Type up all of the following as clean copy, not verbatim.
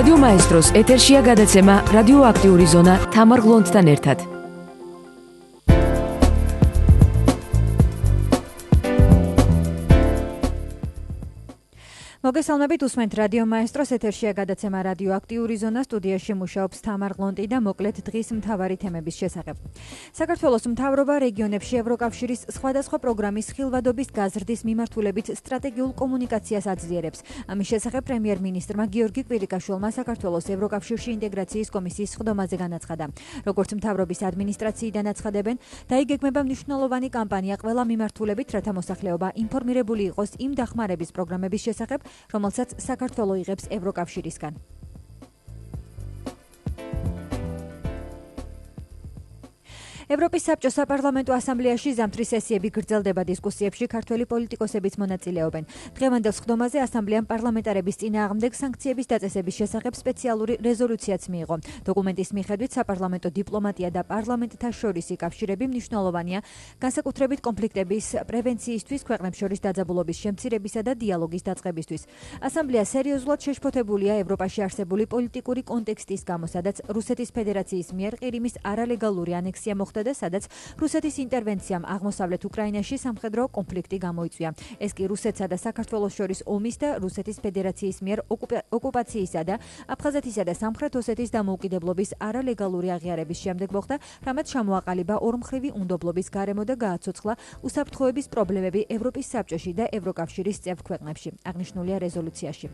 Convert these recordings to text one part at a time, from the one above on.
რადიო მაესტროს ეთერშია გადაცემა რადიოაქტიური ზონა თამარ გლონცთან ერთად. მოგესალმებით, უსმენთ რადიო მაესტროს ეთერშია გადაცემა რადიოაქტიური ზონა. სტუდიაში მუშაობს თამარ გლონტი და მოკლედ დღის მთავარი თემების შესახებ. საქართველოს მთავრობა რეგიონებში ევროკავშირის სხვადასხვა პროგრამის ხილვადობის გაზრდის მიმართულებით სტრატეგიულ კომუნიკაციას აძლიერებს. ამის შესახებ პრემიერ-მინისტრმა გიორგი კვირიკაშვილმა საქართველოს ევროკავშირში ინტეგრაციის კომისიის სხდომაზე განაცხადა. როგორც მთავრობის ადმინისტრაციიდან აცხადებენ, დაიგეგმება მნიშვნელოვანი კამპანია ყველა მიმართულებით, რათა მოსახლეობა ინფორმირებული იყოს იმ დახმარების პროგრამების შესახებ, რომელსაც საქართველო იღებს ევროკავშირისგან. ევროპის საბჭოს საპარლამენტო ასამბლეაში ზამთრის სესიები გრძელდება. დისკუსიებში ქართველი პოლიტიკოსებიც მონაწილეობენ. დღევანდელ სხდომაზე ასამბლეამ პარლამენტარების წინააღმდეგ სანქციების დაწესების შესახებ სპეციალური რეზოლუციაც მიიღო. დოკუმენტის მიხედვით საპარლამენტო დიპლომატია და პარლამენტთა შორისი კავშირები მნიშვნელოვანია განსაკუთრებით კონფლიქტების პრევენციისთვის, ქვეყნებს შორის დაძაბულობის შემცირებისა და დიალოგის დაწყებისთვის. ასამბლეა სერიოზულად შეშფოთებულია ევროპაში არსებული პოლიტიკური კონტექსტის გამო, სადაც რუსეთის ფედერაციის მიერ ყირიმის არალეგალური ანექსია მოხდა და სადაც რუსეთის ინტერვენციამ აღმოსავლეთ უკრაინაში სამხედრო კონფლიქტი გამოიწვია. ეს კი რუსეთსა და საქართველოს შორის ომის და რუსეთის ფედერაციის მიერ ოკუპაციისა და აფხაზეთისა და სამხრეთ ოსეთის დამოუკიდებლობის არალეგალური აღიარების შემდეგ მოხდა, რამაც ჩამოაყალიბა ორმხრივი უნდობლობის გარემო და გააცოცხლა უსაფრთხოების პრობლემები ევროპის საბჭოში და ევროკავშირის წევრ ქვეყნებში. აღნიშნულია რეზოლუციაში.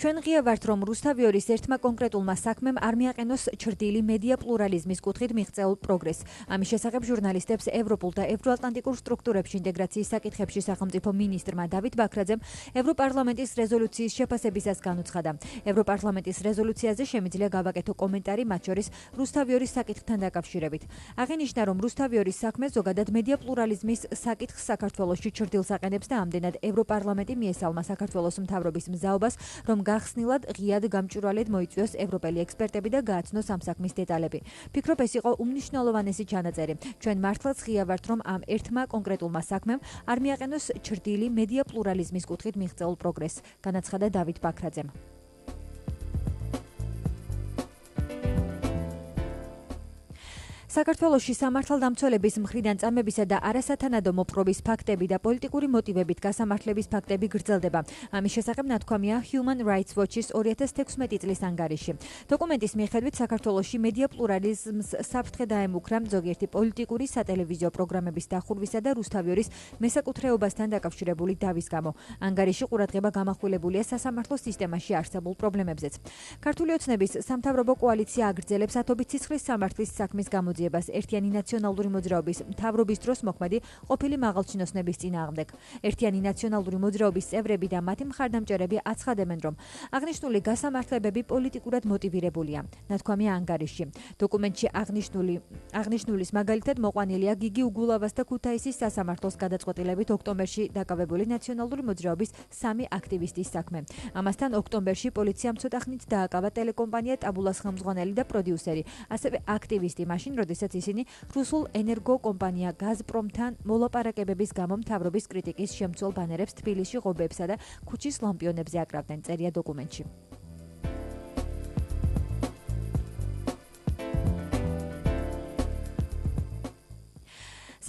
ჩვენ ღია ვართ, რომ რუსთავიორის ერთმა კონკრეტულმა საქმემ არ მიაყენოს ჩრდილი მედია პლურალიზმის კუთხით მიღწეულ პროგრესს. ამის შესახებ ჟურნალისტებს ევროპულ და ევროატლანტიკურ სტრუქტურებში ინტეგრაციის საკითხებში სახელმწიფო მინისტრმა დავით ბაქრაძემ ევროპარლამენტის რეზოლუციის შეფასებისას განუცხადა. ევროპარლამენტის რეზოლუციაზე შემიძლია გავაკეთო კომენტარი, მათ შორის რუსთავიორის საკითხთან დაკავშირებით. აღინიშნა, რომ რუსთავიორის საქმე ზოგადად მედია პლურალიზმის საკითხს საქართველოში ჩრდილს აყენებს და ამდენად ევროპარლამენტი მიესალმა საქართველოს მთავრობის მზაობას, რომ გახსნილად ღიად გამჭვირვალედ მოიწვიოს ევროპელი ექსპერტები და გააცნოს ამ საქმის დეტალები. ფიქრობ, ეს იყო უმნიშვნელოვანესი ჩანაწერი. ჩვენ მართლაც ღია ვართ, რომ ამ ერთმა კონკრეტულმა საქმემ არ მიაყენოს ჩრდილი მედია პლურალიზმის კუთხით მიღწეულ პროგრესს, განაცხადა დავით ბაქრაძემ. საქართველოში სამართალდამცველების მხრიდან წამებისა და არასათანადო მოპყრობის ფაქტები და პოლიტიკური მოტივებით გასამართლების ფაქტები გრძელდება. ამის შესახებ ნათქვამია Human Rights Watch-ის 2016 წლის ანგარიში. დოკუმენტის მიხედვით საქართველოში მედია პლურალიზმს საფრთხე დაემუქრა ზოგიერთი პოლიტიკური სატელევიზიო პროგრამების დახურვისა და რუსთავიორის მესაკუთრეობასთან დაკავშირებული დავის გამო. ანგარიში ყურადღება გამახვილებულია სასამართლო სისტემაში არსებულ პრობლემებზეც. ქართული ოცნების სამთავრობო კოალიცია აგრძელებს ათობით ციხრის სამართლის საქმის გამოძიებას ერთიანი ნაციონალური მოძრაობის მთავრობის დროს მოქმედი ყოფილი მაღალჩინოსნების წინააღმდეგ. ერთიანი ნაციონალური მოძრაობის წევრები და მათი მხარდამჭერები აცხადებენ, რომ აღნიშნული გასამართლებები პოლიტიკურად მოტივირებულია. ნათქვამია ანგარიში. დოკუმენტში აღნიშნულის მაგალითად მოყვანილია გიგი უგულავას და ქუთაისის სასამართლოს გადაწყვეტილებით ოქტომბერში დაკავებული ნაციონალური მოძრაობის 3 აქტივისტის საქმე. ამასთან ოქტომბერში პოლიციამ ცოტა ხნით დააკავა ტელეკომპანია ტაბულას ხელმძღვანელი და პროდიუსერი, ასევე აქტივისტი მაშინ, როდესაც ისინი რუსულ ენერგო კომპანია გაზპრომთან მოლაპარაკებების გამო მთავრობის კრიტიკის შემცველ ბანერებს თბილისში, ღობეებსა და ქუჩის ლამპიონებზე აკრავდნენ, წერია დოკუმენტში.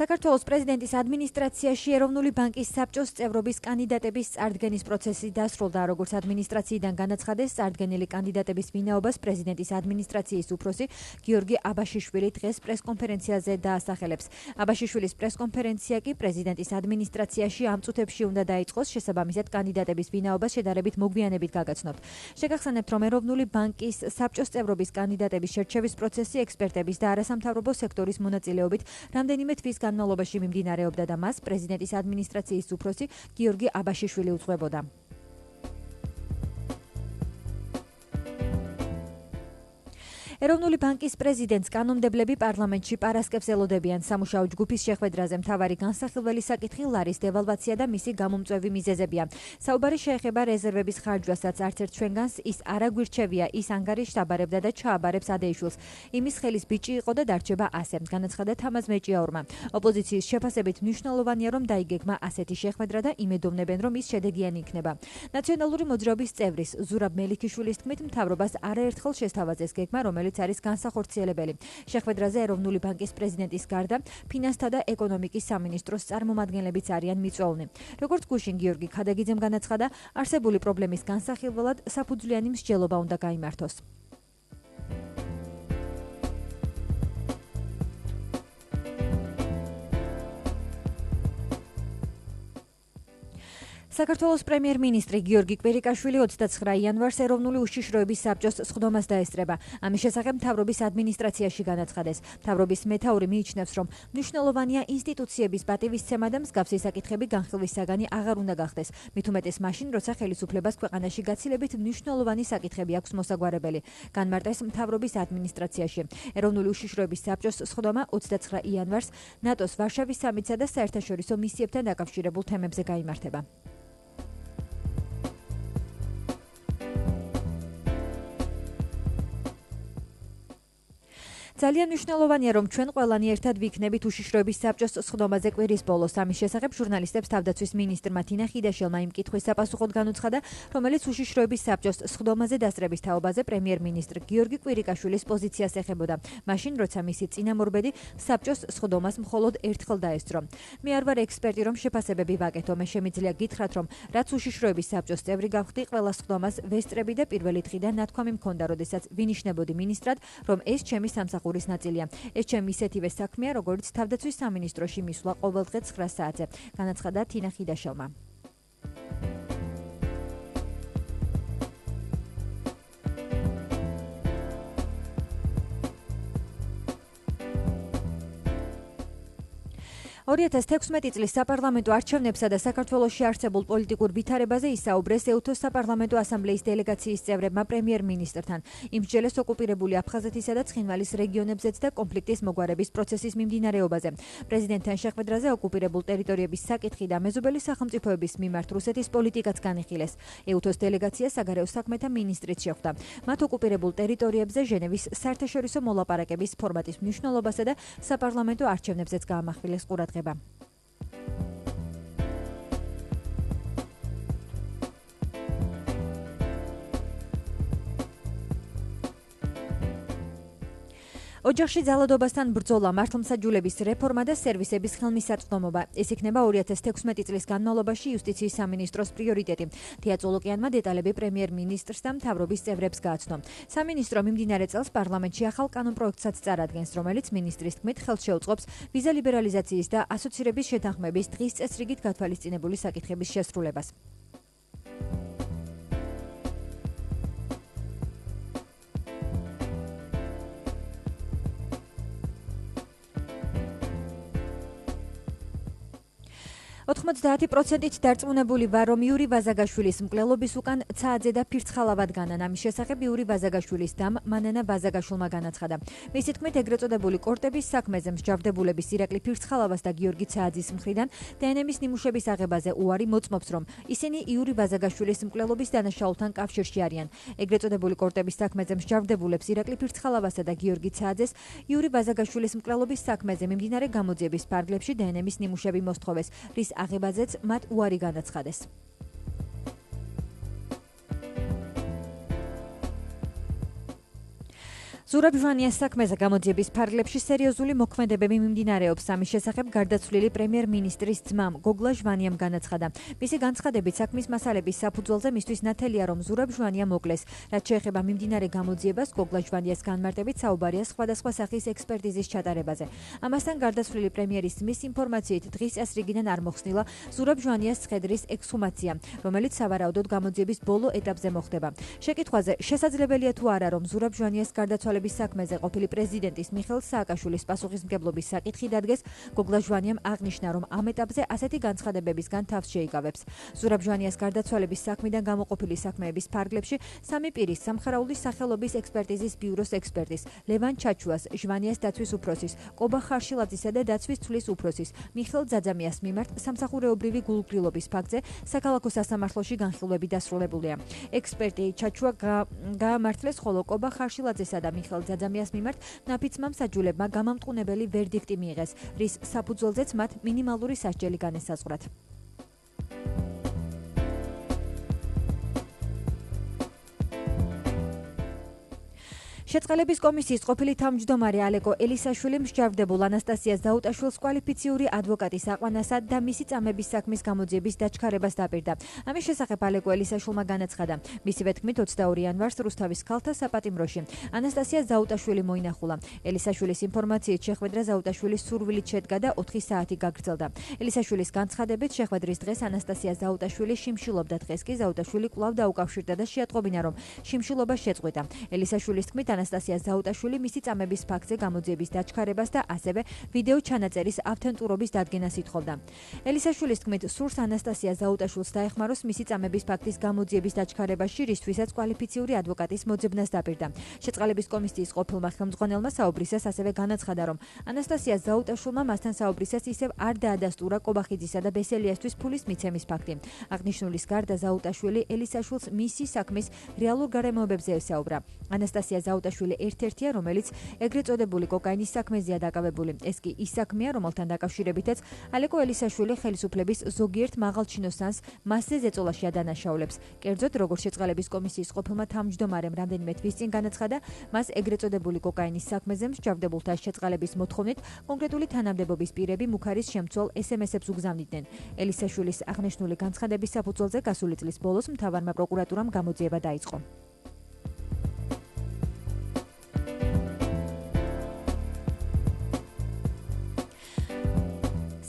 საქართველოს პრეზიდენტის ადმინისტრაციაში ეროვნული ბანკის საბჭოს წევრობის კანდიდატების წარდგენის პროცესი დასრულდა. როგორც ადმინისტრაციიდან განაცხადეს, წარდგენილი კანდიდატების ვინაობას პრეზიდენტის ადმინისტრაციის უფროსი გიორგი აბაშიშვილი დღეს პრესკონფერენციაზე დაასახელებს. აბაშიშვილის პრესკონფერენცია კი პრეზიდენტის ადმინისტრაციაში ამ წუთებში უნდა დაიწყოს, შესაბამისად კანდიდატების ვინაობას შედარებით მოგვიანებით გაგაცნობთ. შეგახსენებთ, რომ ეროვნული ბანკის საბჭოს წევრობის კანდიდატების შერჩევის პროცესი ექსპერტების და არასამთავრობო სექტორის მონაწილეობით რამდენიმე თვის განმავლობაში მიმდინარეობდა და მას პრეზიდენტის ადმინისტრაციის უფროსი გიორგი აბაშიშვილი უძღვებოდა. ეროვნული ბანკის პრეზიდენტს კანონმდებლები პარლამენტში პარასკევს ელოდებიან. სამუშაო ჯგუფის შეხვედრაზე მთავარი განსახილველი საკითხი ლარის დევალვაცია და მისი გამომწვევი მიზეზებია. საუბარი შეეხება რეზერვების ხარჯვასაც არც ერთ ჩვენგანს ის არ აგვირჩევია, ის ანგარიშს აბარებდა და ჩააბარებს ადეიშვილს. იმის ხელის ბიჭი იყო და დარჩება ასე, განაცხადა თამაზ მეჭიაურმა. ოპოზიციის შეფასებით მნიშვნელოვანია, რომ დაიგეგმა ასეთი შეხვედრა და იმედოვნებენ, რომ ის შედეგიანი იქნება. ნაციონალური მოძრაობის წევრის ზურაბ მელიქიშვილის თქმით, მთავრობას არაერთხელ შესთავაზეს გეგმა, რომელიც არის განსახორციელებელი. შეხვედრაზე ეროვნული ბანკის პრეზიდენტის გარდა ფინანსთა და ეკონომიკის სამინისტროს წარმომადგენლებიც არიან მიწვეულნი. როგორც გუშინ გიორგი ქადაგიძემ განაცხადა, არსებული პრობლემის განსახილველად საფუძვლიანი მსჯელობა უნდა გაიმართოს. საქართველოს პრემიერ-მინისტრი გიორგი კვირიკაშვილი 29 იანვარს ეროვნული უშიშროების საბჭოს სხდომას დაესწრება. ამის შესახებ მთავრობის ადმინისტრაციაში განაცხადეს. მთავრობის მეთაური მიიჩნევს, რომ მნიშვნელოვანია ინსტიტუციების პატივისცემა და მსგავსი საკითხები განხილვის საგანი აღარ უნდა გახდეს. მით უმეტეს მაშინ, როცა ხელისუფლებას ქვეყანაში გაცილებით მნიშვნელოვანი საკითხები აქვს მოსაგვარებელი. განმარტეს მთავრობის ადმინისტრაციაში. ეროვნული უშიშროების საბჭოს სხდომა 29 იანვარს ნატოს ვარშავის სამიტსა და საერთაშორისო მისიებთან დაკავშირებულ თემებზე გაიმართება. ძალიან მნიშვნელოვანია, რომ ჩვენ ყველანი ერთად ვიქნებით უშიშროების საბჭოს სხდომაზე კვირის ბოლოს. ამის შესახებ ჟურნალისტებს თავდაცვის მინისტრმა თინა ხიდაშელმა იმ კითხვის საპასუხოდ განუცხადა, რომელიც უშიშროების საბჭოს სხდომაზე დასწრების თაობაზე პრემიერ-მინისტრ გიორგი კვირიკაშვილის პოზიციას ეხებოდა. მაშინ, როცა მისი წინამორბედი საბჭოს სხდომას მხოლოდ ერთხელ დაესწრო. მე არ ვარ ექსპერტი, რომ შეფასებები ვაკეთო. მე შემიძლია გითხრათ, რომ რაც უშიშროების საბჭოს წევრი გავხდი, ყველა სხდომას ვესწრები და პირველი დღიდან ნათქვამი მქონდა, როდესაც ვინიშნებოდი მინისტრად, რომ ეს ჩემი სამსახური ნაწილია. ეს ჩემი ისეთივე საქმეა, როგორც თავდაცვის სამინისტროში მისვლა ყოველდღე 9 საათზე, განაცხადა თინა ხიდაშელმა. წლის საპარლამენტო არჩევნებსა და საქართველოში არსებულ პოლიტიკურ ვითარებაზე ისაუბრეს ეუთოს საპარლამენტო ასამბლეის დელეგაციის წევრებმა პრემიერ-მინისტრთან. იმსჯელეს ოკუპირებული აფხაზეთისა და ცხინვალის რეგიონებზეც და კონფლიქტის მოგვარების პროცესის მიმდინარეობაზე. პრეზიდენტთან შეხვედრაზე ოკუპირებულ ტერიტორიების საკითხი და მეზობელი სახელმწიფოების მიმართ რუსეთის პოლიტიკაც განიხილეს. ეუთოს დელეგაცია საგარეო საქმეთა მინისტრით შეხვდა. მათ ოკუპირებულ ტერიტორიებზე ჟენევის საერთაშორისო მოლაპარაკების ფორმატის მნიშვნელობასა და საპარლამენტო არჩევნებზეც გაამახვილეს ყურადღება. ოჯახში ძალადობასთან ბრძოლა, მართლმსაჯულების რეფორმა და სერვისების ხელმისაწვდომობა. ეს იქნება 2016 წლის განმავლობაში იუსტიციის სამინისტროს პრიორიტეტი. თია წოლოკიანმა დეტალები პრემიერ-მინისტრს და მთავრობის წევრებს გააცნო. სამინისტრო მიმდინარე წელს პარლამენტში ახალ კანონპროექტსაც წარადგენს, რომელიც მინისტრის თქმით ხელს შეუწყობს ვიზა ლიბერალიზაციის და ასოცირების შეთანხმების დღის წესრიგით გათვალისწინებული საკითხების შესრულებას. %90 დარწმუნებული ვარ, რომ იური ვაზაგაშვილის მკვლელობის უკან ცააძე და ფირცხალავად განან. ამის შესახებ იური ვაზაგაშვილის დამ მანანა ვაზაგაშვილმა განაცხადა. მისი თქმით, ეგრეთ წოდებული კორტების საქმეზე მსჯავრდებულების ირაკლი ფირცხალავას და გიორგი ცააძის მხრიდან დნმ-ის ნიმუშების აღებაზე უარი მოწმობს, რომ ისინი იური ვაზაგაშვილის მკვლელობის დანაშაულთან კავშირში არიან. ეგრეთ წოდებული კორტების საქმეზე მსჯავრდებულებს ირაკლი ფირცხალავასა და გიორგი ცააძეს იური ვაზაგაშვილის მკვლელობის საქმეზე მიმდინარე გამოძიების ფარგლებში დნმ-ის ნიმუშები მოსთხოვეს, რის აღებაზეც მათ უარი განაცხადეს. ზურაბ ჟვანიას საქმეზე გამოძიების ფარგლებში სერიოზული მოქმედებები მიმდინარეობს. ამის შესახებ გარდაცვლილი პრემიერ-მინისტრის ძმამ გოგლა ჟვანიამ განაცხადა. მისი განცხადებით საქმის მასალების საფუძველზე მისთვის ნათელია, რომ ზურაბ ჟვანია მოკლეს. რაც შეეხება მიმდინარე გამოძიებას, გოგლა ჟვანიას განმარტებით საუბარია სხვადასხვა სახის ექსპერტიზის ჩატარებაზე. ამასთან გარდაცვლილი პრემიერის ძმის ინფორმაციით დღის წესრიგიდან არ მოხსნილა ზურაბ ჟვანიას ცხედრის ექსჰუმაცია, რომელიც სავარაუდოდ გამოძიების ბოლო ეტაპზე მოხდება. შეკითხვაზე შესაძლებელია თუ არა, რომ ზურაბ ჟვანიას გარდაცვალების განმარტულების საქმეზე ყოფილი პრეზიდენტის მიხეილ სააკაშვილის პასუხისმგებლობის საკითხი დადგეს, გოგლა ჟვანიამ აღნიშნა, რომ ამ ეტაპზე ასეთი განცხადებებისგან თავს შეიკავებს. ზურაბ ჟვანიას გარდაცვალების საქმიდან გამოყოფილი საქმეების ფარგლებში სამი პირის სამხარაულის სახელობის ექსპერტიზის ბიუროს ექსპერტის, ლევან ჩაჩუას, ჟვანიას დაცვის უფროსის, კობა ხარშილაძისა და დაცვის ცვლის უფროსის, მიხეილ ძაძამიას მიმართ სამსახურეობრივი გულგრილობის ფაქტზე საქალაქო სასამართლოში განხილვები დასრულებულია. ექსპერტი ჩაჩუა გაამართლეს, ხოლო კობა ხარშილაძესა და მიხეილ ძაძამიას მიმართ ნაფიცმა მსაჯულებმა გამამტყუნებელი ვერდიქტი მიიღეს, რის საფუძველზეც მათ მინიმალური სასჯელი განესაზღვრათ. შეწყალების კომისიის ყოფილი თავმჯდომარე ალეკო ელისაშვილი მსჯავრდებულ ანასტასია ზაუტაშვილს კვალიფიციური ადვოკატის აყვანასა და მისი წამების საქმის გამოძიების დაჩქარებას დაპირდა. ამის შესახებ ალეკო ელისაშვილმა განაცხადა. მისივე თქმით 22 იანვარს რუსთავის ქალთა საპატიმროში ანასტასია ზაუტაშვილი მოინახულა. ელისაშვილის ინფორმაციით შეხვედრა ზაუტაშვილის სურვილით შედგა და 4 საათი გაგრძელდა. ელისაშვილის განცხადებით შეხვედრის დღეს ანასტასია ზაუტაშვილი შიმშილობდა, დღეს კი ზაუტაშვილი კვლავ დაუკავშირდა და შეატყობინა, რომ შიმშილობა შეწყვიტა. ელისაშვილის თქმით ანასტასია ზაუტაშვილი მისი წამების ფაქტზე გამოძიების დაჩქარებას და ასევე ვიდეო ჩანაწერის ავთენტურობის დადგენას ითხოვდა. ელისაშვილის თქმით, სურს ანასტასია ზაუტაშვილს დაეხმაროს მისი წამების ფაქტის გამოძიების დაჩქარებაში, რისთვისაც კვალიფიციური ადვოკატის მოძებნას დაპირდა. შეწყალების კომისიის ყოფილმა ხელმძღვანელმა საუბრისას ასევე განაცხადა, რომ ანასტასია ზაუტაშვილმა მასთან საუბრისას ისევ არ დაადასტურა კობახიძისა და ბესელიასთვის ფულის მიცემის ფაქტი. აღნიშნულის გარდა ზაუტაშვილი ელისაშვილს მისი საქმის რეალურ გარემოებებზე ესაუბრა. ანასტასია ზაუტაშვილი ერთ-ერთია, რომელიც ეგრეთ წოდებული კოკაინის საქმეზეა დაკავებული. ეს კი ის საქმეა, რომელთან დაკავშირებითაც ალეკო ელისაშვილი ხელისუფლების ზოგიერთ მაღალჩინოსანს მასზე ზეწოლაში ადანაშაულებს. კერძოდ, როგორც შეწყალების კომისიის ყოფილმა თავმჯდომარემ რამდენიმე თვის წინ განაცხადა, მას ეგრეთ წოდებული კოკაინის საქმეზე მსჯავრდებულთა შეწყალების მოთხოვნით კონკრეტული თანამდებობის პირები მუქარის შემცველ SMS-ებს უგზავნიდნენ. ელისაშვილის აღნიშნული განცხადების საფუძველზე გასული წლის ბოლოს მთავარმა პროკურატურამ გამოძიება დაიწყო.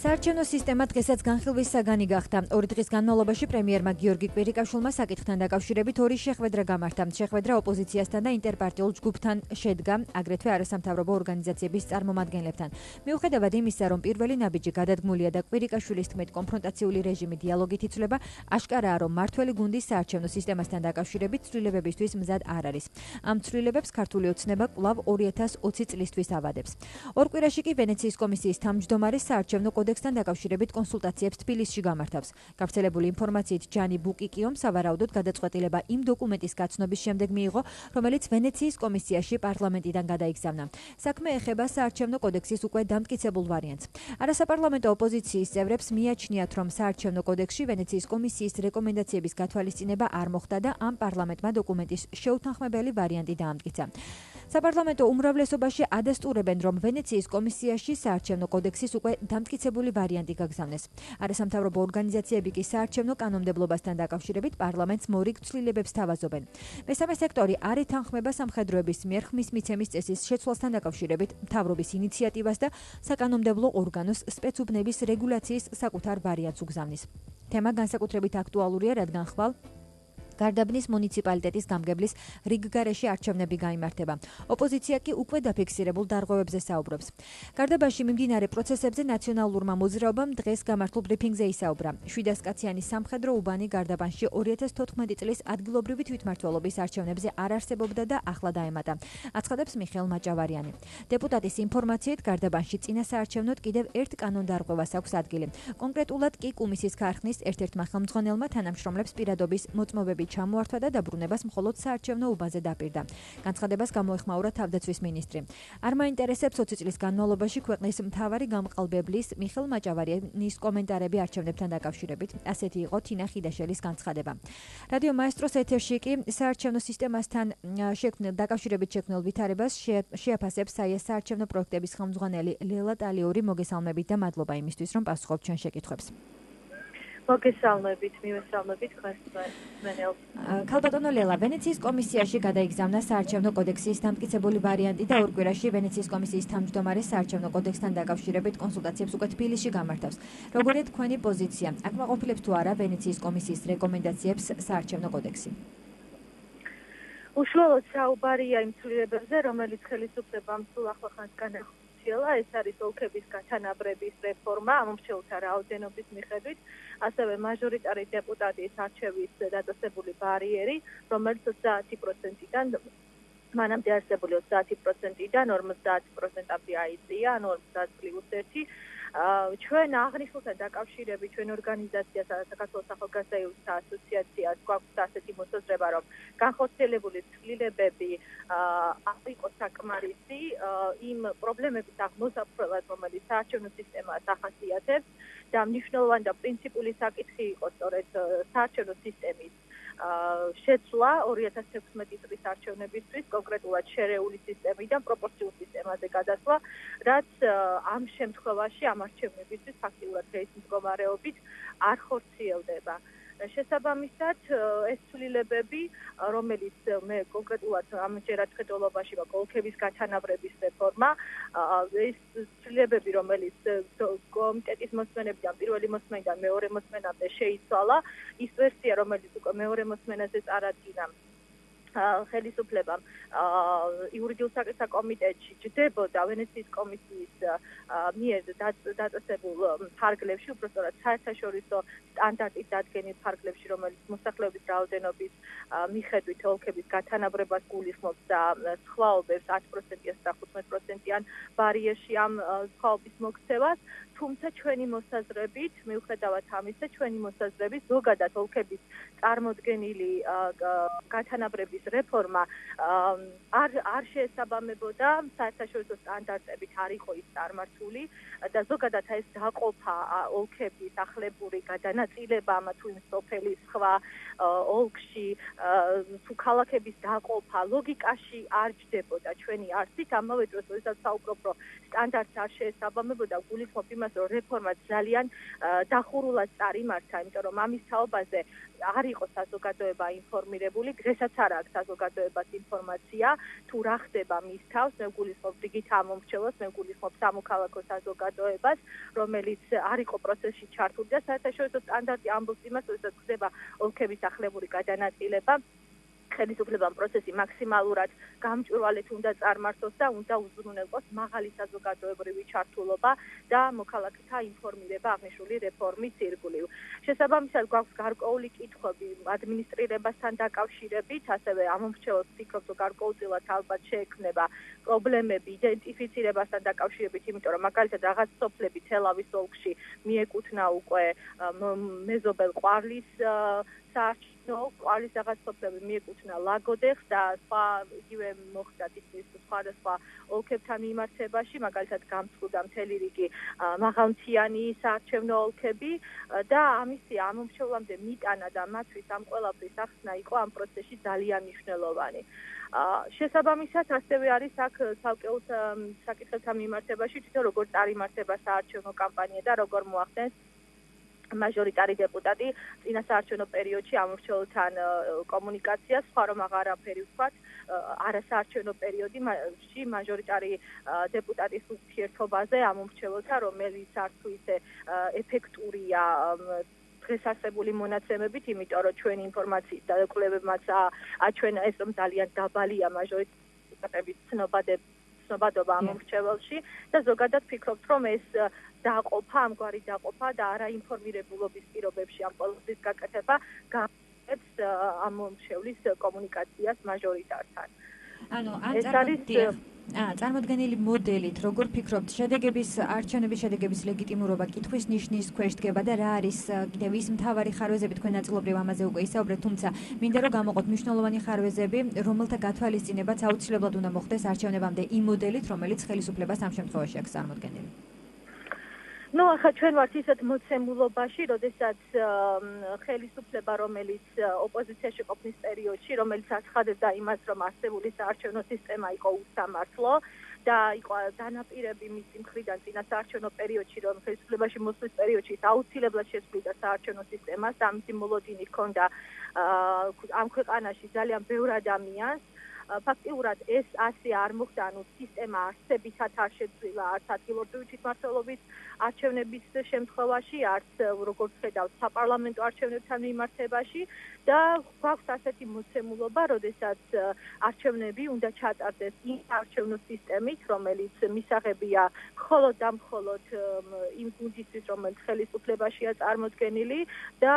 საარჩევნო სისტემა დღესაც განხილვის საგანი გახდა. 2 დღის განმავლობაში პრემიერმა გიორგი კვირიკაშვილმა საკითხთან დაკავშირებით 2 შეხვედრა გამართა. შეხვედრა ოპოზიციასთან და ინტერპარტიულ ჯგუფთან შედგა, აგრეთვე არასამთავრობო ორგანიზაციების წარმომადგენლებთან. მიუხედავად იმისა, რომ პირველი ნაბიჯი გადადგმულია და კვირიკაშვილის თქმით კონფრონტაციული რეჟიმი დიალოგით იცვლება, აშკარაა, რომ მართველი გუნდი საარჩევნო სისტემასთან დაკავშირებით ცვლილებებისთვის მზად არ არის. ამ ცვლილებებს ქართული ოცნება კვლავ 2020 წლისთვის ავადებს. 2 კვირაში კი ვენეციის კომისიის თავმჯდომარე საარჩევნო კოდექსთან დაკავშირებით კონსულტაციებს თბილისში გამართავს. გავრცელებული ინფორმაციით ჯანი ბუკიკიომ სავარაუდოდ გადაწყვეტილება იმ დოკუმენტის გაცნობის შემდეგ მიიღო, რომელიც ვენეციის კომისიაში პარლამენტიდან გადაიგზავნა. საქმე ეხება საარჩევნო კოდექსის უკვე დამტკიცებულ ვარიანტს. არასაპარლამენტო ოპოზიციის წევრებს მიაჩნიათ, რომ საარჩევნო კოდექსში ვენეციის კომისიის რეკომენდაციების გათვალისწინება არ მოხდა და ამ პარლამენტმა დოკუმენტის შეუთანხმებელი ვარიანტი დაამტკიცა. საპარლამენტო უმრავლესობაში ადასტურებენ, რომ ვენეციის კომისიაში საარჩევნო კოდექსის უკვე დამტკიცებული ვარიანტი გაგზავნეს. არასამთავრობო ორგანიზაციები კი საარჩევნო კანონმდებლობასთან დაკავშირებით პარლამენტს მორიგ ცვლილებებს თავაზობენ. მესამე სექტორი არ ეთანხმება სამხედროების მიერ ხმის მიცემის წესის შეცვლასთან დაკავშირებით მთავრობის ინიციატივას და საკანონმდებლო ორგანოს სპეცუბნების რეგულაციის საკუთარ ვარიანტს უგზავნის. თემა განსაკუთრებით აქტუალურია, რადგან ხვალ გარდაბნის მუნიციპალიტეტის გამგებლის რიგგარეში არჩევნები გაიმართება. ოპოზიცია კი უკვე დაფიქსირებულ დარღვევებზე საუბრობს. გარდაბანში მიმდინარე პროცესებზე ნაციონალურმა მოძრაობამ დღეს გამართულ ბრიფინგზე ისაუბრა. 700 კაციანი სამხედრო უბანი გარდაბანში 2014 წლის ადგილობრივი თვითმმართველობის არჩევნებზე არ არსებობდა და ახლა დაემატა. აცხადებს მიხეილ მაჭავარიანი. დეპუტატის ინფორმაციით გარდაბანში წინა საარჩევნოდ კიდევ ერთ კანონდარღვევას აქვს ადგილი. კონკრეტულად კი კუმისის ქარხნის ერთ-ერთმა ხელმძღვანელმა თანამშრომლებს პირადობის მოწმობები ჩამოართვა და დაბრუნებას მხოლოდ საარჩევნო უბანზე დაპირდა. განცხადებას გამოეხმაურა თავდაცვის მინისტრი. არ მაინტერესებს 20 წლის განმავლობაში ქვეყნის მთავარი გამყალბებლის მიხეილ მაჭავარიანის კომენტარები არჩევნებთან დაკავშირებით. ასეთი იყო თინა ხიდაშელის განცხადება. რადიო მაესტროს ეთერში კი საარჩევნო სისტემასთან დაკავშირებით შექმნილ ვითარებას შეაფასებს საარჩევნო პროექტების ხელმძღვანელი ლელა ტალიური. მოგესალმებით და მადლობა იმისთვის, რომ პასუხობთ ჩვენ შეკითხვებს. მოგესალმებით, მივესალმებით თქვენს მენელს. ქალბატონო ლელა, ვენეციის კომისიაში გადაიგზავნა საარჩევნო კოდექსის დამტკიცებული ვარიანტი და 2 კვირაში ვენეციის კომისიის თავმჯდომარე საარჩევნო კოდექსთან დაკავშირებით კონსულტაციებს უკვე თბილისში გამართავს. როგორია თქვენი პოზიცია? აკმაყოფილებს თუ არა ვენეციის კომისიის რეკომენდაციებს საარჩევნო კოდექსი? უშუალოდ საუბარია იმ ცვლილებებზე, რომელიც ხელისუფლებამ სულ ახლახანს განახორციელა, ეს არის ოლქების გათანაბრების რეფორმა, ამომრჩევლთა რაოდენობის მიხედვით, ასევე მაჟორიტარი დეპუტატის არჩევის დაწესებული ბარიერი, რომელიც 30%-დან მანამდე არსებული 30%-დან 50%-ამდე აიწია, ანუ 50+1. ჩვენ აღნიშნულთან დაკავშირებით ჩვენ ორგანიზაციას საქართველოს ახალგაზრდათა ასოციაციას გვაქვს ასეთი მოსაზრება, რომ განხორციელებული ცვლილებები იყოს საკმარისი იმ პრობლემების აღმოსაყრელად, რომელიც საარჩევნო სისტემას ახასიათებს და მნიშვნელოვანი და პრინციპული საკითხი იყოს სწორედ საარჩევნო სისტემის შეცვლა 2016 წლის არჩევნებისთვის, კონკრეტულად შერეული სისტემიდან პროპორციულ სისტემაზე გადასვლა, რაც ამ შემთხვევაში ამ არჩევნებისთვის ფაქტიურად დღეის მდგომარეობით არ ხორციელდება. შესაბამისად, ეს ცვლილებები, რომელიც მე კონკრეტულად ამჯერად ხედველობაში მაქვს ოლქების გათანაბრების რეფორმა, ეს ცვლილებები, რომელიც კომიტეტის მოსმენებიდან პირველი მოსმენიდან მეორე მოსმენამდე შეიცვალა, ის ვერსია, რომელიც უკვე მეორე მოსმენაზე წარადგინა ხელისუფლებამ იურიდიულ საკითხთა კომიტეტში ჯდებოდა ვენეციის კომისიის მიერ დაწესებულ ფარგლებში, უბრალოდ საერთაშორისო სტანდარტის დადგენილ ფარგლებში, რომელიც მოსახლეობის რაოდენობის მიხედვით ოლქების გათანაბრებას გულისხმობს და სხვაობებს 10%-იან და 15%-იან ბარიერში ამ სხვაობის მოქცევას, თუმცა ჩვენი მოსაზრებით, მიუხედავად ამისა, ჩვენი მოსაზრებით ზოგადად ოლქების წარმოდგენილი გათანაბრების რეფორმა არ შეესაბამებოდა საერთაშორისო სტანდარტებით არ იყო ის წარმართული და ზოგადად ეს დაყოფა ოლქების ახლებური გადანაწილება ამა თუ იმ სოფელის სხვა ოლქში თუ ქალაქების დაყოფა ლოგიკაში არ ჯდებოდა ჩვენი არსით, ამავე დროს როდესაც საუბრობ, რომ სტანდარტს არ შეესაბამებოდა, გულისხმობ იმას, რომ რეფორმა ძალიან დახურულად წარიმართა, იმიტომ რომ ამის თაობაზე არ იყო საზოგადოება ინფორმირებული, დღესაც არ აქვს საზოგადოებას ინფორმაცია, თუ რა ხდება მის თავს, მე გულისხმობ რიგით ამომრჩევლებს, მე გულისხმობ სამოქალაქო საზოგადოებას, რომელიც არ იყო პროცესში ჩართული და საერთაშორისო სტანდარტი ამბობს იმას, როდესაც ხდება ოლქების ახლებური გადანაწილება, ხელისუფლებამ პროცესი მაქსიმალურად გამჭვირვალედ უნდა წარმართოს და უნდა უზრუნველყოს მაღალი საზოგადოებრივი ჩართულობა და მოქალაქეთა ინფორმირება აღნიშნული რეფორმის ირგვლივ. შესაბამისად, გვაქვს გარკვეული კითხვები ადმინისტრირებასთან დაკავშირებით, ასევე ამომრჩევლებს ვფიქრობ, რომ გარკვეულწილად ალბათ შეექმნება პრობლემები იდენტიფიცირებასთან დაკავშირებით, იმიტომ რომ მაგალითად რაღაც სოფლები თელავის ოლქში მიეკუთვნა უკვე მეზობელ ყვარლის საარჩევნო ყვარლის რაღაც სოფლები მიეკუთვნა ლაგოდეხს და სხვა იგივე მოხდა ის სხვადასხვა ოლქებთან მიმართებაში, მაგალითად გამწყვდა მთელი რიგი მაღალმთიანი საარჩევნო ოლქები და ამისი ამომრჩევლამდე მიტანა და მათთვის ამ ყველაფრის ახსნა იყო ამ პროცესში ძალიან მნიშვნელოვანი. შესაბამისად, ასევე არის აქ ცალკეულ საკითხებთან მიმართებაში თვითონ როგორ წარიმართება საარჩევნო კამპანია და როგორ მოახდენს მაჟორიტარი დეპუტატი წინა საარჩევნო პერიოდში ამომრჩევლთან კომუნიკაციას, სხვა რომ აღარაფერი ვთქვათ, არასაარჩევნო პერიოდში მაჟორიტარი დეპუტატის ურთიერთობაზე ამომრჩევლთან, რომელიც არც თუ ისე ეფექტურია დღეს არსებული მონაცემებით, იმიტომ რომ ჩვენი ინფორმაციის და კვლევებმაც აჩვენა ეს, რომ ძალიან დაბალია მაჟორიტარების ცნობადობა ამომრჩეველში და ზოგადად ფიქრობთ, რომ ეს დაყოფა, ამგვარი დაყოფა და არაინფორმირებულობის პირობებში ამ პოლიტიკის გაკეთება გამწევს ამომრჩევლის კომუნიკაციას მაჟორიტართან. ანუ წარმოდგენილი მოდელით, როგორ ფიქრობთ, არჩევნების შედეგების ლეგიტიმურობა კითხვის ნიშნის ქვეშ დგება და რა არის კიდევ ის მთავარი ხარვეზები, თქვენ ნაწილობრივ ამაზე უკვე ისაუბრეთ, თუმცა მინდა რომ გამოვყოთ მნიშვნელოვანი ხარვეზები, რომელთა გათვალისწინებაც აუცილებლად უნდა მოხდეს არჩევნებამდე იმ მოდელით, რომელიც ხელისუფლებას ამ შემთხვევაში აქვს წარმოდგენილი. ახლა ჩვენ ვართ ისეთ მოცემულობაში, როდესაც ხელისუფლება, რომელიც ოპოზიციაში ყოფნის პერიოდში, რომელიც აცხადებდა იმას, რომ არსებული საარჩევნო სისტემა იყო უსამართლო და იყო დანაპირები მისი მხრიდან წინა საარჩევნო პერიოდში, რომ ხელისუფლებაში მოსვლის პერიოდში აუცილებლად შესწავლიდა საარჩევნო სისტემას და ამისი მოლოდინი ჰქონდა ამ ქვეყანაში ძალიან ბევრ ადამიანს, ფაქტიურად ეს ასე არ მოხდა, ანუ სისტემა არსებითად არ შეცვლილა არც ადგილობრივი თვითმმართველობის არჩევნების შემთხვევაში, არც როგორც ხედავთ საპარლამენტო არჩევნებთან მიმართებაში და გვაქვს ასეთი მოცემულობა, როდესაც არჩევნები უნდა ჩატარდეს იმ არჩევნო სისტემით, რომელიც მისაღებია მხოლოდ და მხოლოდ იმ გუნდისთვის, რომელიც ხელისუფლებაშია წარმოდგენილი და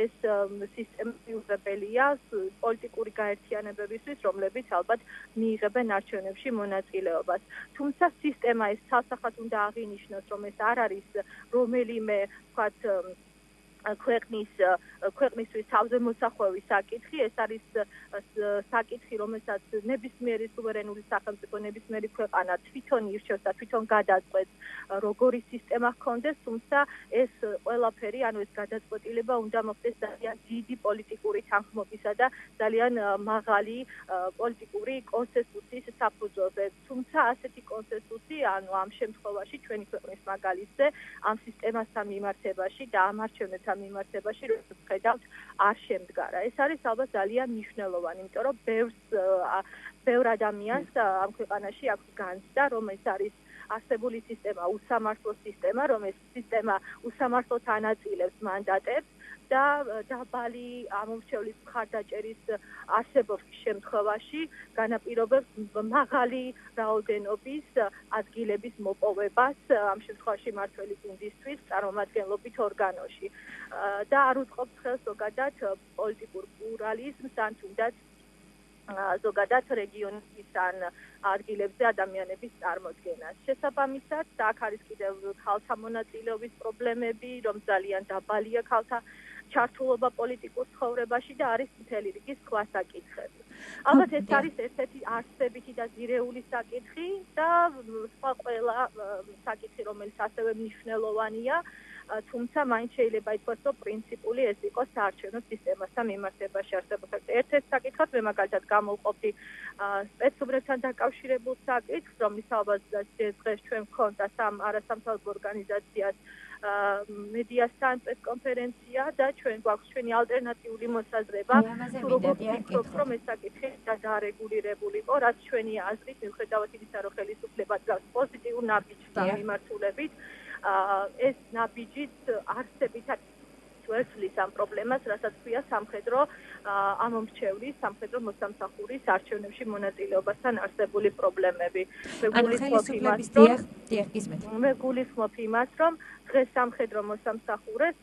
ეს სისტემა მიუღებელია პოლიტიკური გაერთიანებებისთვის, რომლებიც ალბათ მიიღებენ არჩევნებში მონაწილეობას. თუმცა სისტემა ეს ცალსახად უნდა აღინიშნოს, რომ ეს არ არის რომელიმე, ვთქვათ, ქვეყნისთვის თავზე მოსახვევი საკითხი, ეს არის საკითხი, რომელსაც ნებისმიერი სუვერენული სახელმწიფო, ნებისმიერი ქვეყანა თვითონ ირჩევს და თვითონ გადაწყვეტს, როგორი სისტემა ჰქონდეს, თუმცა ეს ყველაფერი, ანუ ეს გადაწყვეტილება უნდა მოხდეს ძალიან დიდი პოლიტიკური თანხმობისა და ძალიან მაღალი პოლიტიკური კონსენსუსის საფუძველზე. თუმცა ასეთი კონსენსუსი, ანუ ამ შემთხვევაში ჩვენი ქვეყნის მაგალითზე, ამ სისტემასთან მიმართებაში და ამ არჩევნებთან მიმართებაში როგორც ხედავთ არ შემდგარა. ეს არის ალბათ ძალიან მნიშვნელოვანი, იმიტომ რომ ბევრ ადამიანს ამ ქვეყანაში აქვს განცდა, რომ ეს არის არსებული სისტემა უსამართლო სისტემა, რომ ეს სისტემა უსამართლოდ ანაწილებს მანდატებს და დაბალი ამომრჩევლის მხარდაჭერის არსებობის შემთხვევაში განაპირობებს მაღალი რაოდენობის ადგილების მოპოვებას ამ შემთხვევაში მმართველი გუნდისთვის წარმომადგენლობით ორგანოში და არ უწყობს ხელს ზოგადად პოლიტიკურ პლურალიზმს ან თუნდაც ზოგადად რეგიონის ან ადგილებზე ადამიანების წარმოდგენას. შესაბამისად, აქ არის კიდევ ქალთა მონაწილეობის პრობლემები, რომ ძალიან დაბალია ქალთა ჩართულობა პოლიტიკურ ცხოვრებაში და არის მთელი რიგი სხვა საკითხები. ალბათ ეს არის ერთ-ერთი არსებითი და ძირეული საკითხი და სხვა ყველა საკითხი, რომელიც ასევე მნიშვნელოვანია, თუმცა მაინც შეიძლება ითქვას, რომ პრინციპული ეს იყოს საარჩევნო სისტემასთან მიმართებაში არსებობს. ერთ-ერთ საკითხად მე მაგალითად გამოვყოფდი სპეცსუბრებთან დაკავშირებულ საკითხს, რომლის ალბათ დღეს ჩვენ ვქონდა არასამთავრობო ორგანიზაციას მედიასთან პრესკონფერენცია და ჩვენ გვაქვს ჩვენი ალტერნატიული მოსაზრება, თუ როგორ ვფიქრობთ, რომ ეს საკითხი დარეგულირებული იყო, რაც ჩვენი აზრით, მიუხედავად იმისა, რომ ხელისუფლება დგას პოზიტიურ ნაბიჯთან მიმართულებით, ეს ნაბიჯიც არსებითად ვერცლის ამ პრობლემას, რასაც ქვია სამხედრო ამომრჩევლის, სამხედრო მოსამსახურის არჩევნებში მონაწილეობასთან არსებული პრობლემები. მე გულისხმობ იმას, რომ დღეს სამხედრო მოსამსახურეს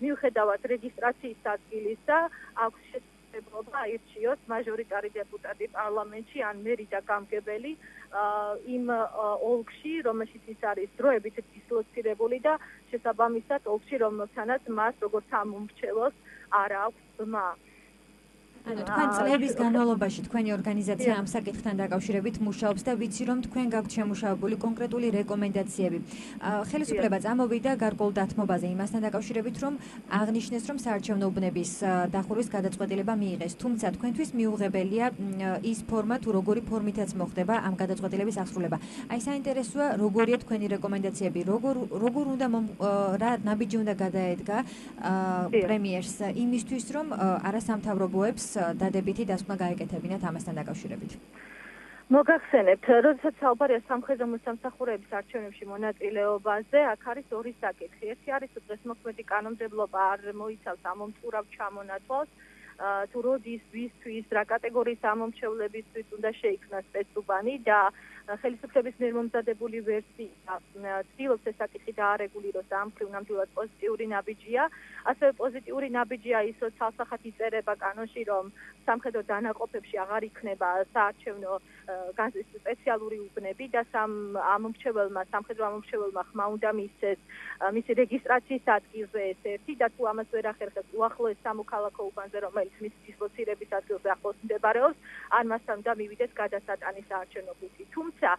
მიუხედავად რეგისტრაციის ადგილისა, აქვს შესაძლებლობა აირჩიოს მაჟორიტარი დეპუტატი პარლამენტში ან მერი და გამგებელი იმ ოლქში, რომელშიც ის არის დროებით დისლოცირებული და შესაბამისად ოლქში, რომელთანაც მას როგორც ამომრჩევლოს არ აქვს ბმა. ანუ თქვენ წლების განმავლობაში თქვენი ორგანიზაცია ამ საკითხთან დაკავშირებით მუშაობს და ვიცი რომ თქვენ გაქვთ შემუშავებული კონკრეტული რეკომენდაციები. ხელისუფლება წამოვიდა გარკვეულ დათმობაზე იმასთან დაკავშირებით, რომ აღნიშნეს, რომ საარჩევნო უბნების დახურვის გადაწყვეტილება მიიღეს. თუმცა თქვენთვის მიუღებელია ის ფორმა თუ როგორი ფორმითაც მოხდება ამ გადაწყვეტილების აღსრულება. აი საინტერესოა, როგორია თქვენი რეკომენდაციები, როგორ უნდა რა ნაბიჯი უნდა გადაედგა პრემიერს იმისთვის, რომ არასამთავრობოებს დადებითი დასკვნა გაეკეთებინათ ამასთან დაკავშირებით. მოგახსენებთ, როდესაც საუბარია სამხედრო მოსამსახურეების არჩევნებში მონაწილეობაზე, აქ არის ორი საკითხი. ერთი არის, რომ დღესმოქმედი კანონმდებლობა არ მოიცავს ამომწყურავ ჩამონათვალს, თუ როდის, ვისთვის, რა კატეგორიის ამომრჩევლებისთვის უნდა შეიქმნას სპეცუბანი და ხელისუფლების მიერ მომზადებული ვერსია ცდილობს ეს საკითხი დაარეგულიროს და ამ მხრივ ნამდვილად პოზიტიური ნაბიჯია. ასევე პოზიტიური ნაბიჯია ის, რომ ცალსახად იწერება კანონში, რომ სამხედრო დანაყოფებში აღარ იქნება საარჩევნო სპეციალური უბნები და სამხედრო ამომრჩეველმა ხმა უნდა მისცეს მისი რეგისტრაციის ადგილზე ეს ერთი და თუ ამას ვერ ახერხებს უახლოეს სამოქალაქო უბანზე, რომელიც მის დისლოცირების ადგილზე ახლოს მდებარეობს, ან მასთან უნდა მივიდეს გადასატანის საარჩევნო ბუთი. თუმცა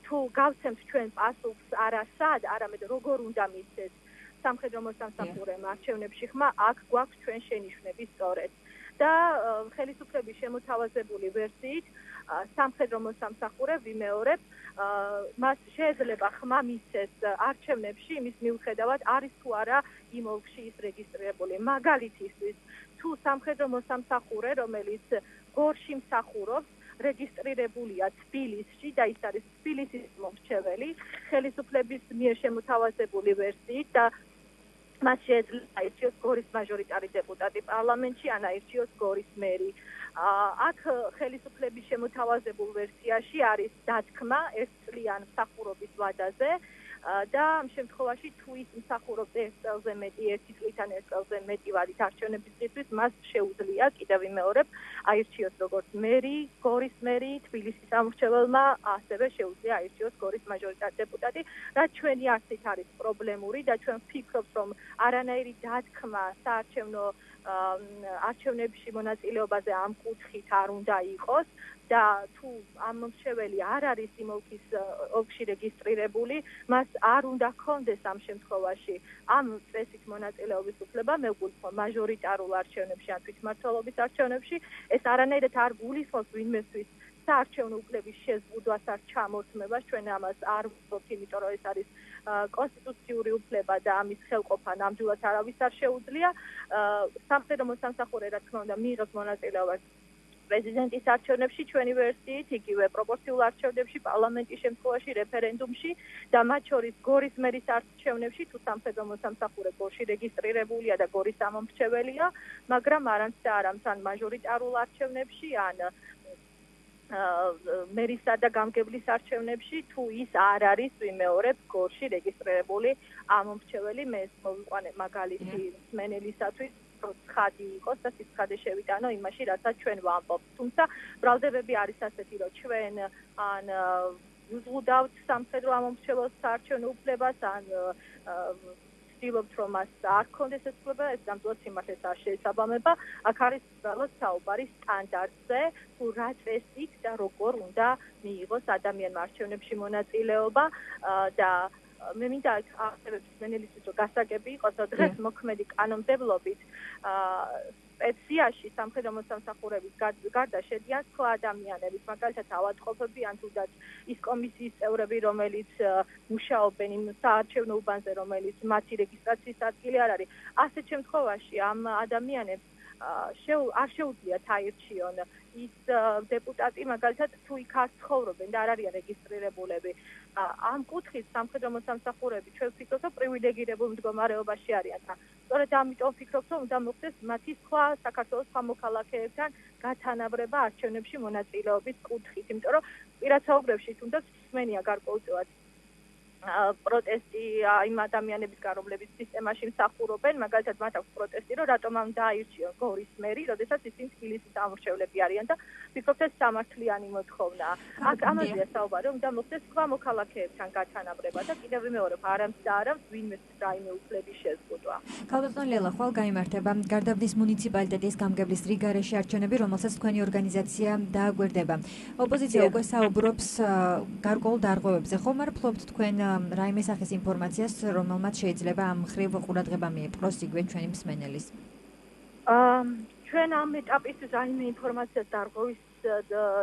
თუ გავცემთ ჩვენ პასუხს არა სად, არამედ როგორ უნდა მისცეს სამხედრო მოსამსახურემ არჩევნებში ხმა, აქ გვაქვს ჩვენ შენიშვნები სწორედ. და ხელისუფლების შემოთავაზებული ვერსიით სამხედრო მოსამსახურე ვიმეორებ, მას შეიძლება ხმა მისცეს არჩევნებში იმის მიუხედავად არის თუ არა იმ ოლქში ის რეგისტრირებული. მაგალითისთვის, თუ სამხედრო მოსამსახურე, რომელიც გორში მსახურობს, რეგისტრირებულია თბილისში და ის არის თბილისის მომრჩეველი, ხელისუფლების მიერ შემოთავაზებული ვერსიით და მას შეეძლია აირჩიოს გორის მაჟორიტარი დეპუტატი პარლამენტში, ან აირჩიოს გორის მერი. აქ ხელისუფლების შემოთავაზებულ ვერსიაში არის დათქმა ერთწლიან მსახურობის ვადაზე და ამ შემთხვევაში თუ ის მსახურობს ერთ წელზე მეტი, ერთი წლიდან ერთ წელზე მეტი ვადით არჩევნების დღისთვის, მას შეუძლია კიდევ ვიმეორებ აირჩიოს როგორც მერი, გორის მერი, თბილისის სამმართველმა, ასევე შეუძლია აირჩიოს გორის მაჟორიტარი დეპუტატი, რაც ჩვენი არცით არის პრობლემური და ჩვენ ვფიქრობთ, რომ არანაირი დათქმა საარჩევნო არჩევნებში მონაწილეობაზე ამ კუთხით არ უნდა იყოს და თუ ამ მომრჩეველი არ არის იმ ოლქში რეგისტრირებული, მას არ უნდა ჰქონდეს ამ შემთხვევაში ამ წესით მონაწილეობის უფლება, მეგულისხმობ მაჟორიტარულ არჩევნებში ან თვითმმართველობის არჩევნებში, ეს არანაირად არ გულისხმობს ვინმესთვის საარჩევნო უფლების შეზღუდვას არ ჩამორთმებას, ჩვენ ამას არ ვუწევთ, იმიტომ რომ ეს არის კონსტიტუციური უფლება და ამის ხელყოფა ნამდვილად არავის არ შეუძლია. სამხედრო მოსამსახურე, რა თქმა უნდა, მიიღებს მონაწილეობას პრეზიდენტის არჩევნებში, ჩვენი ვერსიით, იგივე პროპორციულ არჩევნებში, პარლამენტის შემთხვევაში, რეფერენდუმში და მათ შორის გორის მერის არჩევნებში, თუ სამხედრო მოსამსახურე გორში რეგისტრირებულია და გორის ამომრჩეველია, მაგრამ არამც და არამც ან მაჟორიტარულ არჩევნებში, ან მერისა და გამგებლის არჩევნებში, თუ ის არ არის, ვიმეორებ, გორში რეგისტრირებული ამომრჩეველი, მე მოვიყვანე მაგალითი მსმენელისათვის, ცხადი იყოს და სიცხადე შევიტანო იმაში, რასაც ჩვენ ვამბობთ. თუმცა ბრალდებები არის ასეთი, რომ ჩვენ ან ვუზღუდავთ სამხედრო ამომრჩეველს საარჩევნო უფლებას, ან ვცდილობთ, რომ მას არ ჰქონდეს ეს უფლება, ეს ნამდვილად სიმართლეს არ შეესაბამება. აქ არის უბრალოდ საუბარი სტანდარტზე, თუ რა წესით და როგორ უნდა მიიღოს ადამიანმა არჩევნებში მონაწილეობა და მე მინდა ახსენებ მსმენელისთვის, რომ გასაგები იყოს, რომ დღეს მოქმედი კანონმდებლობით სპეციაში სამხედრო მოსამსახურების გარდა შედიან სხვა ადამიანები, მაგალითად ავადმყოფები ან თუნდაც ის კომისიის წევრები, რომელიც მუშაობენ იმ საარჩევნო უბანზე, რომელიც მათი რეგისტრაციის ადგილი არ არის. ასეთ შემთხვევაში ამ ადამიანებს არ შეუძლიათ აირჩიონ ის დეპუტატი, მაგალითად, თუ იქ არ ცხოვრობენ და არ არიან რეგისტრირებულები. ამ კუთხით სამხედრო მოსამსახურები ჩვენ ვფიქრობთ, რომ პრივილეგირებულ მდგომარეობაში არიან და სწორედ ამიტომ ვფიქრობთ, რომ უნდა მოხდეს მათი სხვა საქართველოს სხვა მოქალაქეებთან გათანაბრება არჩევნებში მონაწილეობის კუთხით, იმიტომ რომ პირად საუბრებში თუნდაც მსმენია გარკვეულწილად პროტესტი იმ ადამიანების გარობლების სისტემაში მსახურობენ, მაგალითად მათ აქვს პროტესტი, რომ რატომ ამ დააირჩიონ გორის მერი, როდესაც ისინი თბილისის ამორჩევლები არიან და ვფიქრობთ, ეს სამართლიანი მოთხოვნა. აქ ამაზეა საუბარი, რომ უნდა მოხდეს სხვა მოქალაქეებთან გათანაბრება და კიდევ ვიმეორებ, არამც და არამც ვინმეს რაიმე უფლების შეზღუდვა. ქალბატონ ლელა, ხვალ გაიმართება გარდაბნის მუნიციპალიტეტის გამგებლის რიგარეში არჩევნები, რომელსაც თქვენი ორგანიზაცია დააგვერდება. ოპოზიცია უკვე საუბრობს გარკვეულ დარღვევებზე. ხომ არ ფლობთ თქვენ რაიმე სახის ინფორმაციას, რომელმაც შეიძლება ამ მხრივ ყურადღება მიიპყროს იგივე ჩვენი მსმენელის? ჩვენ ამ ეტაპისთვის რაიმე ინფორმაციას დარღვევის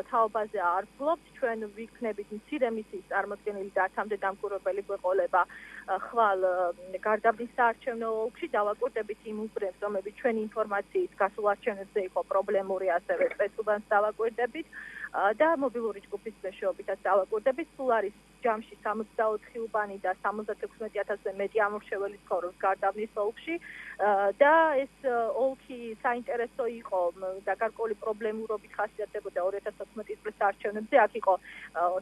თაობაზე არ ფლობთ, ჩვენ ვიქნებით მცირე მისიის წარმოდგენილი და ათამდე დამკვირვებელი გვეყოლება ხვალ გარდაბნის საარჩევნო ოლქში, დავაკვირდებით იმ უბრებს, რომლებიც ჩვენი ინფორმაციით გასულ არჩევნებზე იყო პრობლემური, ასევე წესუბანს დავაკვირდებით და მობილური ჯგუფის მეშვეობითაც დავაკვირდებით. სულ არის ჯამში 64 უბანი და 76,000-ზე მეტი ამორჩეველი ცხოვრობს გარდაბნის ოლქში და ეს ოლქი საინტერესო იყო და გარკვეული პრობლემურობით ხასიათდებოდა 2014 წლის არჩევნებზე. აქ იყო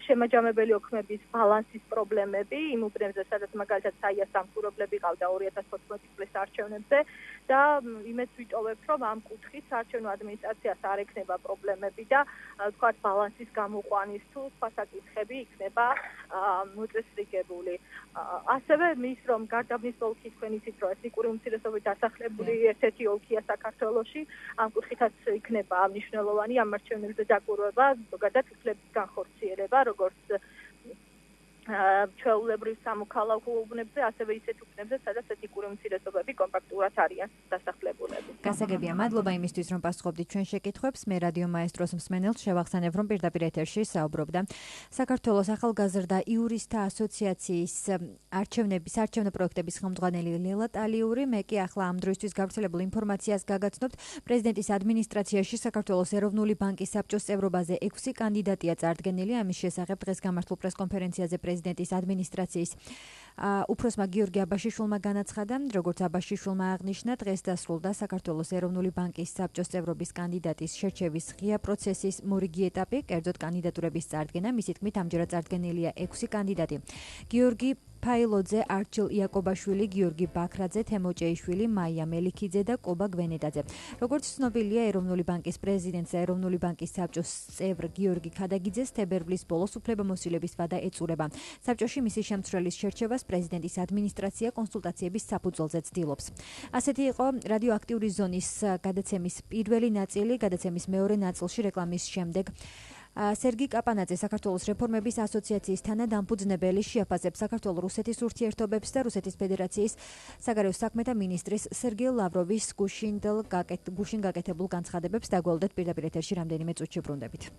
შემაჯამებელი ოქმების ბალანსის პრობლემები იმ უბნებზე, სადაც მაგალითად საიას დამკვირვებლები ყავდა 2014 წლის არჩევნებზე და იმეც ვიტოვებთ, რომ ამ კუთხით საარჩევნო ადმინისტრაციას არ ექნება პრობლემები და თქვათ ბალანსის გამოყვანის თუ სხვა საკითხები იქნება მოწესრიგებული. ასევე მის რომ გარდაბნის ოლქი თქვენ იცით, რომ ეთნიკური უმცირესობებით დასახლებული ერთ-ერთი ოლქია საქართველოში, ამ კუთხითაც იქნება მნიშვნელოვანი ამ არჩევნებზე დაკვირვება, ზოგადად უფლების განხორციელება, როგორც ჩვეულებრივ სამოქალაქო უბნებზე, ასევე ისეთ უბნებზე, სადაც ეთიკური უმცირესობები კომპაქტურად არიან დასახლებულები. გასაგებია, მადლობა იმისთვის, რომ პასუხობდით ჩვენ შეკითხვებს. მე რადიო მაესტროს მსმენელს შევახსენებ, რომ პირდაპირ ეთერში საუბრობდა საქართველოს ახალგაზრდა იურისტთა ასოციაციის არჩევნო პროექტების ხელმძღვანელი ლელა ტალიური. მე კი ახლა ამ დროისთვის გავრცელებულ ინფორმაციას გაგაცნობთ. პრეზიდენტის ადმინისტრაციაში საქართველოს ეროვნული ბანკის საბჭოს წევრობაზე 6 კანდიდატია წარდგენილი. ამის შესახებ დღეს გამართულ პრესკონფერენციაზე პრეზიდენტის ადმინისტრაციის უფროსმა გიორგი აბაშიშვილმა განაცხადა, როგორც აბაშიშვილმა აღნიშნა, დღეს დასრულდა საქართველოს ეროვნული ბანკის საბჭოს წევრობის კანდიდატის შერჩევის ღია პროცესის მორიგი ეტაპი, კერძოდ კანდიდატურების წარდგენა. მისი თქმით, ამჯერად წარდგენილია 6 კანდიდატი. გიორგი ფაილოძე, არჩილ იაკობაშვილი, გიორგი ბაქრაძე, თემო ჭეიშვილი, მაია მელიქიძე და კობა გვენეტაძე. როგორც ცნობილია, ეროვნული ბანკის პრეზიდენტს და ეროვნული ბანკის საბჭოს წევრ გიორგი ქადაგიძეს თებერვლის ბოლოს უფლებამოსილების ვადა ეწურება. საბჭოში მისი შემცვლელის შერჩევას პრეზიდენტის ადმინისტრაცია კონსულტაციების საფუძველზე ცდილობს. ასეთი იყო რადიოაქტიური ზონის გადაცემის პირველი ნაწილი, გადაცემის მეორე ნაწილში რეკლამის შემდეგ სერგი კაპანაძე, საქართველოს რეფორმების ასოციაციის თანადამფუძნებელი, შეაფასებს საქართველო-რუსეთის ურთიერთობებს და რუსეთის ფედერაციის საგარეო საქმეთა მინისტრის სერგეი ლავროვის გუშინ გაკეთებულ განცხადებებს. დაგვალოდეთ პირდაპირ ეთერში რამდენიმე წუთში ბრუნდებით.